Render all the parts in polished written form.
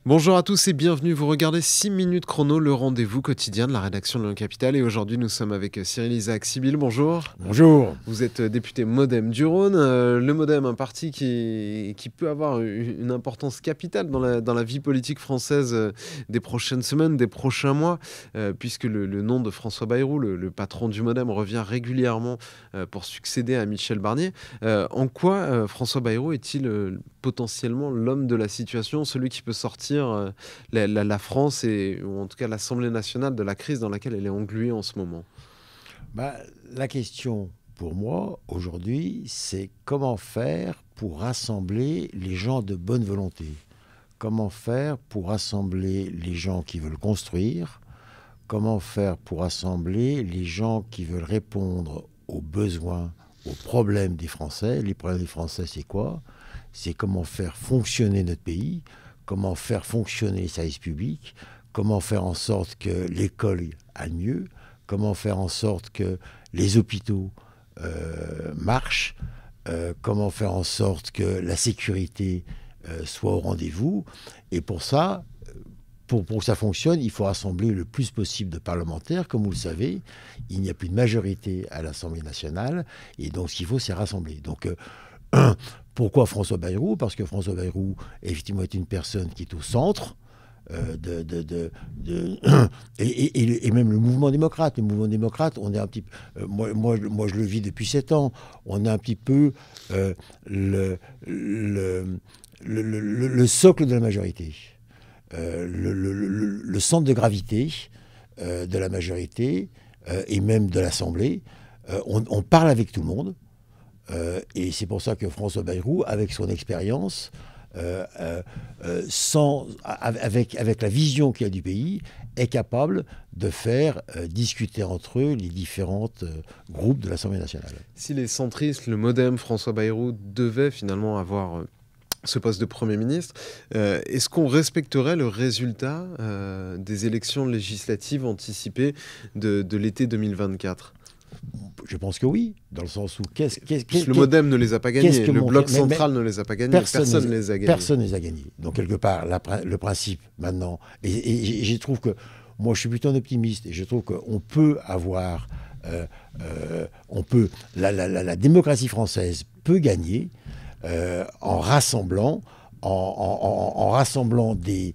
Bonjour à tous et bienvenue. Vous regardez 6 minutes chrono, le rendez-vous quotidien de la rédaction de Lyon Capitale. Et aujourd'hui, nous sommes avec Cyril Isaac Sibyl. Bonjour. Bonjour. Vous êtes député MoDem du Rhône. Le MoDem, un parti qui peut avoir une importance capitale dans la vie politique française des prochaines semaines, des prochains mois, puisque le nom de François Bayrou, le patron du MoDem, revient régulièrement pour succéder à Michel Barnier. En quoi François Bayrou est-il potentiellement l'homme de la situation, celui qui peut sortir la France ou en tout cas l'Assemblée nationale de la crise dans laquelle elle est engluée en ce moment? La question pour moi aujourd'hui, c'est comment faire pour rassembler les gens de bonne volonté. Comment faire pour rassembler les gens qui veulent construire. Comment faire pour rassembler les gens qui veulent répondre aux besoins, aux problèmes des Français. Les problèmes des Français, c'est quoi? C'est comment faire fonctionner notre pays, comment faire fonctionner les services publics, comment faire en sorte que l'école aille mieux, comment faire en sorte que les hôpitaux marchent, comment faire en sorte que la sécurité soit au rendez-vous. Et pour ça, pour que ça fonctionne, il faut rassembler le plus possible de parlementaires. Comme vous le savez, il n'y a plus de majorité à l'Assemblée nationale. Et donc, ce qu'il faut, c'est rassembler. Donc, pourquoi François Bayrou? Parce que François Bayrou, effectivement, est une personne qui est au centre. Et même le mouvement démocrate. Le mouvement démocrate, on est un petit peu... moi, je le vis depuis 7 ans. On est un petit peu le socle de la majorité. Le centre de gravité de la majorité et même de l'Assemblée. On parle avec tout le monde. Et c'est pour ça que François Bayrou, avec son expérience, avec la vision qu'il a du pays, est capable de faire discuter entre eux les différents groupes de l'Assemblée nationale. Si les centristes, le MoDem, François Bayrou, devaient finalement avoir ce poste de Premier ministre, est-ce qu'on respecterait le résultat des élections législatives anticipées de l'été 2024 ? Je pense que oui, dans le sens où... Le MoDem ne les a pas gagnés, le bloc central ne les a pas gagnés, personne ne les a gagnés. Personne ne les a gagnés. Donc quelque part, le principe maintenant... Et je trouve que... Moi, je suis plutôt un optimiste et je trouve qu'on peut avoir... la démocratie française peut gagner en rassemblant des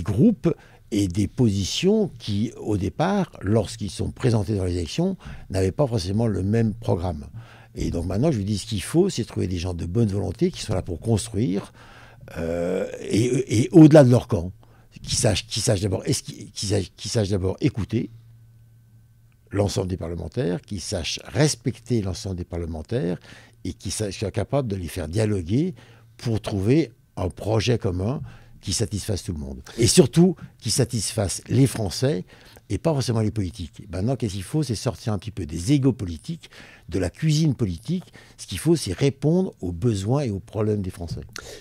groupes et des positions qui, au départ, lorsqu'ils sont présentés dans les élections, n'avaient pas forcément le même programme. Et donc maintenant, je lui dis, ce qu'il faut, c'est trouver des gens de bonne volonté qui sont là pour construire et au-delà de leur camp, qui sachent d'abord écouter l'ensemble des parlementaires, qui sachent respecter l'ensemble des parlementaires et qui soient capables de les faire dialoguer pour trouver un projet commun qui satisfasse tout le monde. Et surtout, qui satisfasse les Français et pas forcément les politiques. Maintenant, qu'est-ce qu'il faut? C'est sortir un petit peu des égos politiques, de la cuisine politique. Ce qu'il faut, c'est répondre aux besoins et aux problèmes des Français.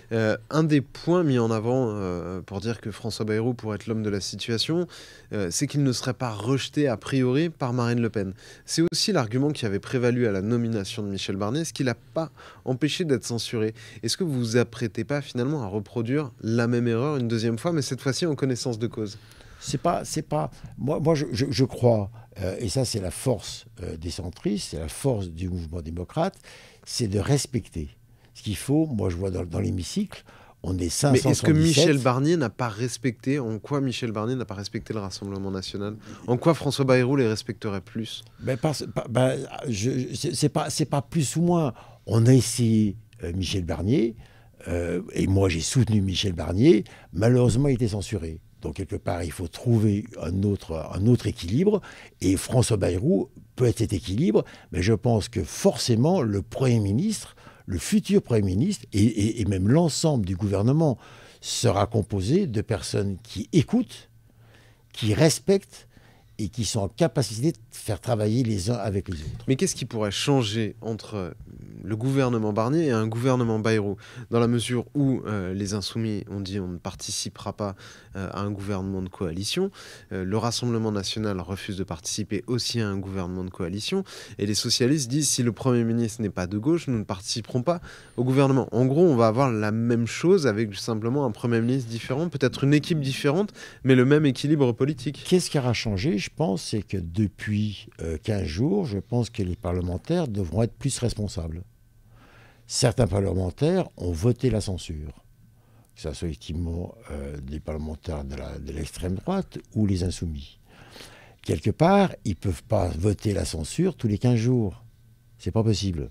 Un des points mis en avant pour dire que François Bayrou pourrait être l'homme de la situation, c'est qu'il ne serait pas rejeté a priori par Marine Le Pen. C'est aussi l'argument qui avait prévalu à la nomination de Michel Barnier, ce qui ne l'a pas empêché d'être censuré. Est-ce que vous vous apprêtez pas finalement à reproduire la même erreur une deuxième fois, mais cette fois-ci en connaissance de cause? Moi, je crois, et ça c'est la force des centristes, c'est la force du mouvement démocrate, c'est de respecter. Ce qu'il faut, moi je vois dans l'hémicycle, on est 577. Mais est-ce que Michel Barnier n'a pas respecté, en quoi Michel Barnier n'a pas respecté le Rassemblement national? En quoi François Bayrou les respecterait plus? C'est pas plus ou moins. On a essayé Michel Barnier, et moi j'ai soutenu Michel Barnier, malheureusement il était censuré. Donc, quelque part, il faut trouver un autre équilibre. Et François Bayrou peut être cet équilibre, mais je pense que forcément, le Premier ministre, le futur Premier ministre, et même l'ensemble du gouvernement, sera composé de personnes qui écoutent, qui respectent et qui sont en capacité de faire travailler les uns avec les autres. Mais qu'est-ce qui pourrait changer entre le gouvernement Barnier et un gouvernement Bayrou, dans la mesure où les Insoumis ont dit on ne participera pas à un gouvernement de coalition, le Rassemblement national refuse de participer aussi à un gouvernement de coalition, et les socialistes disent si le Premier ministre n'est pas de gauche, nous ne participerons pas au gouvernement. En gros, on va avoir la même chose avec simplement un Premier ministre différent, peut-être une équipe différente, mais le même équilibre politique. Qu'est-ce qui aura changé, je pense, c'est que depuis 15 jours, je pense que les parlementaires devront être plus responsables. Certains parlementaires ont voté la censure, que ce soit effectivement des parlementaires de l'extrême droite ou les insoumis. Quelque part, ils ne peuvent pas voter la censure tous les 15 jours. C'est pas possible.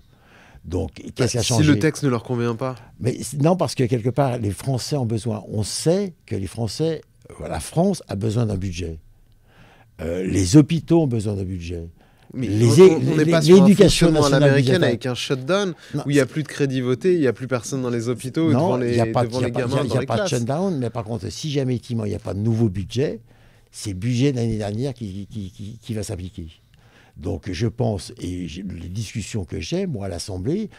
Donc, qu'est-ce qui a changé ? Si le texte ne leur convient pas. Mais non, parce que quelque part, les Français ont besoin. On sait que les Français, la France a besoin d'un budget. Les hôpitaux ont besoin d'un budget. Mais on n'est pas sur un fonctionnement à l'américaine avec un shutdown où il n'y a plus de crédit voté, il n'y a plus personne dans les hôpitaux devant les gamins dans les classes. Il n'y a pas de shutdown, mais par contre, si jamais effectivement il n'y a pas de nouveau budget, c'est le budget de l'année dernière qui va s'appliquer. Donc je pense, et les discussions que j'ai, moi à l'Assemblée,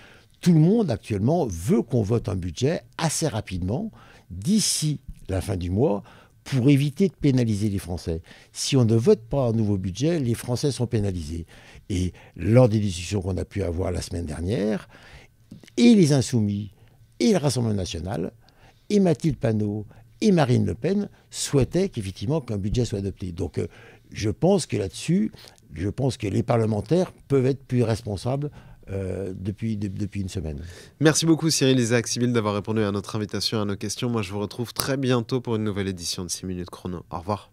tout le monde actuellement veut qu'on vote un budget assez rapidement, d'ici la fin du mois, pour éviter de pénaliser les Français. Si on ne vote pas un nouveau budget, les Français sont pénalisés. Et lors des discussions qu'on a pu avoir la semaine dernière, et les Insoumis, et le Rassemblement national, et Mathilde Panot, et Marine Le Pen souhaitaient qu'effectivement qu'un budget soit adopté. Donc je pense que là-dessus, je pense que les parlementaires peuvent être plus responsables depuis une semaine. Merci beaucoup Cyril Isaac-Sibille d'avoir répondu à notre invitation, à nos questions. Moi je vous retrouve très bientôt pour une nouvelle édition de 6 minutes chrono. Au revoir.